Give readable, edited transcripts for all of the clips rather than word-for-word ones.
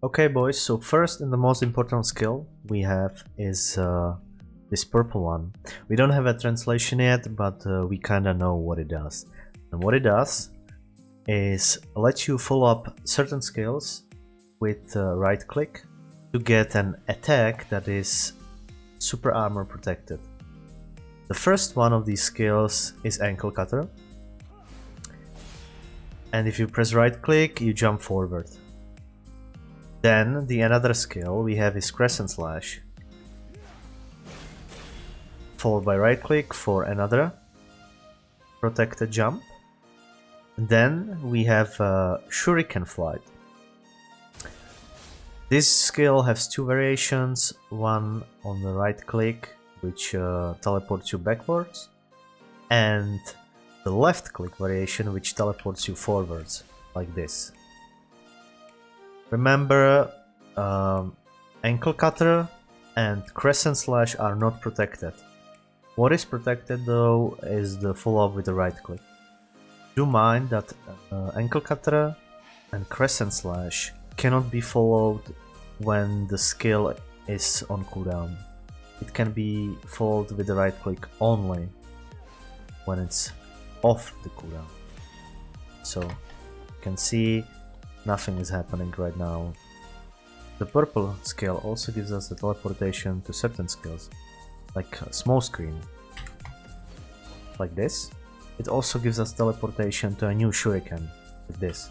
Okay boys, so first and the most important skill we have is this purple one. We don't have a translation yet, but we kinda know what it does. And what it does is let you follow up certain skills with right click to get an attack that is super armor protected. The first one of these skills is ankle cutter. And if you press right click, you jump forward. Then the another skill we have is Crescent Slash, followed by right click for another protected jump. And then we have Shuriken Flight. This skill has two variations, one on the right click which teleports you backwards, and the left click variation which teleports you forwards, like this. Remember, ankle cutter and Crescent Slash are not protected. What is protected though is the follow up with the right click. Do mind that ankle cutter and Crescent Slash cannot be followed when the skill is on cooldown. It can be followed with the right click only when it's off the cooldown. So you can see nothing is happening right now. The purple skill also gives us the teleportation to certain skills, like small screen, like this. It also gives us teleportation to a new shuriken, like this.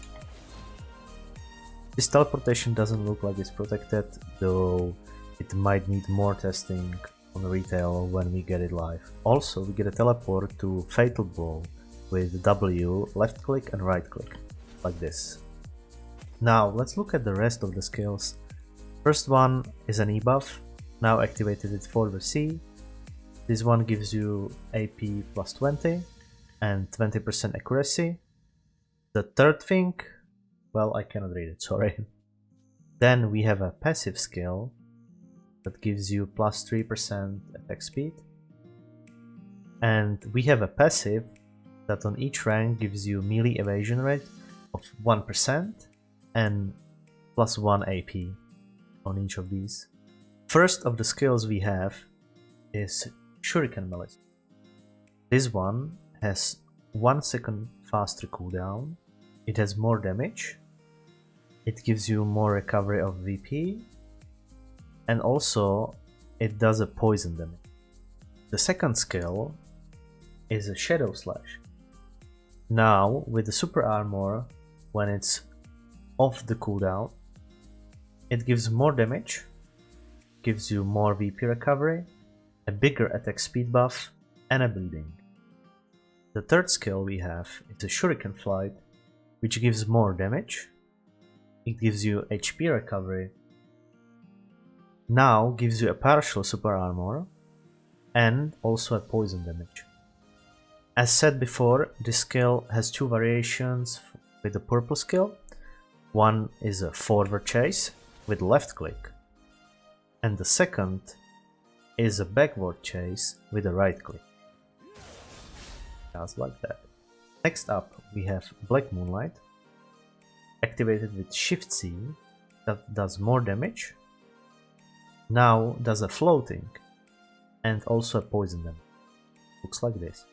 This teleportation doesn't look like it's protected, though it might need more testing on retail when we get it live. Also, we get a teleport to Fatal Blow with W, left click and right click, like this. Now let's look at the rest of the skills. First one is an E-buff, now activated with forward C. This one gives you AP plus 20 and 20% accuracy. The third thing, well, I cannot read it, sorry. Then we have a passive skill that gives you plus 3% attack speed. And we have a passive that on each rank gives you melee evasion rate of 1% and plus 1 AP on each of these. First of the skills we have is Shuriken Village. This one has 1 second faster cooldown, it has more damage, it gives you more recovery of VP, and also it does a poison damage. The second skill is a Shadow Slash. Now with the super armor, when it's off the cooldown, it gives more damage, gives you more VP recovery, a bigger attack speed buff, and a bleeding. The third skill we have is a Shuriken Flight, which gives more damage, it gives you HP recovery, now gives you a partial super armor, and also a poison damage. As said before, this skill has two variations with the purple skill. One is a forward chase with left click, and the second is a backward chase with a right click. Just like that. Next up we have Black Moonlight, activated with Shift C, that does more damage, now does a floating, and also a poison damage. Looks like this.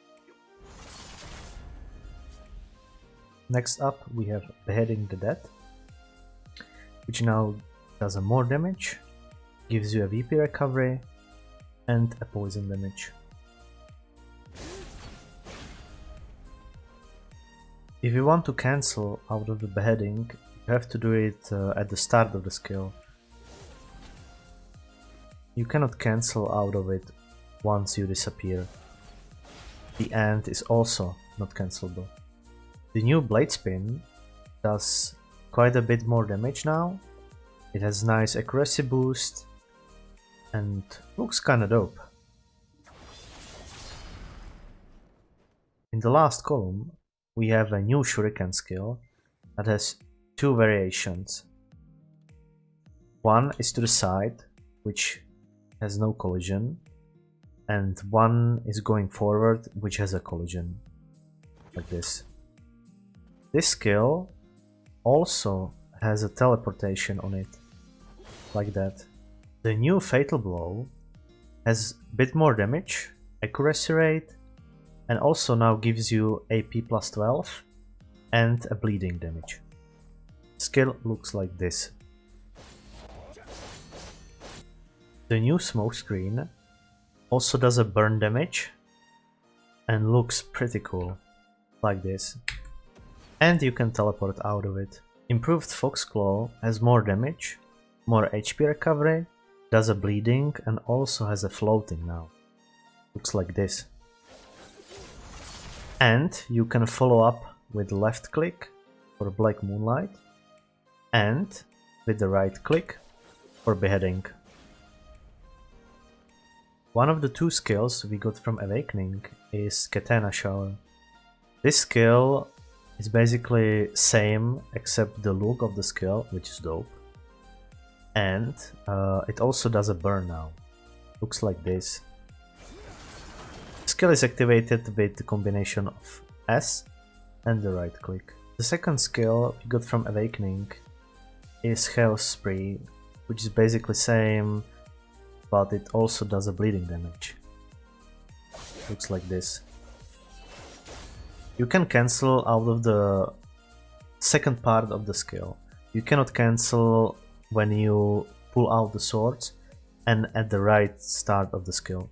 Next up we have Beheading the Dead, which now does a more damage, gives you a VP recovery, and a poison damage. If you want to cancel out of the beheading, you have to do it at the start of the skill. You cannot cancel out of it once you disappear. The end is also not cancelable. The new Blade Spin does quite a bit more damage now. It has nice accuracy boost and looks kinda dope. In the last column we have a new Shuriken skill that has two variations. One is to the side, which has no collision, and one is going forward, which has a collision, like this. This skill also has a teleportation on it. like that. The new Fatal Blow has a bit more damage, accuracy rate, and also now gives you AP plus 12 and a bleeding damage. Skill looks like this. The new Smoke Screen also does a burn damage and looks pretty cool, like this. And you can teleport out of it. Improved Foxclaw has more damage, more HP recovery, does a bleeding, and also has a floating now. Looks like this. And you can follow up with left click for Black Moonlight and with the right click for Beheading. One of the two skills we got from Awakening is Katana Shower. This skill is basically same except the look of the skill, which is dope. And it also does a burn now. Looks like this. Skill is activated with the combination of S and the right click. The second skill we got from Awakening is Chaos Spree, which is basically same, but it also does a bleeding damage. Looks like this. You can cancel out of the second part of the skill. You cannot cancel when you pull out the swords and at the right start of the skill.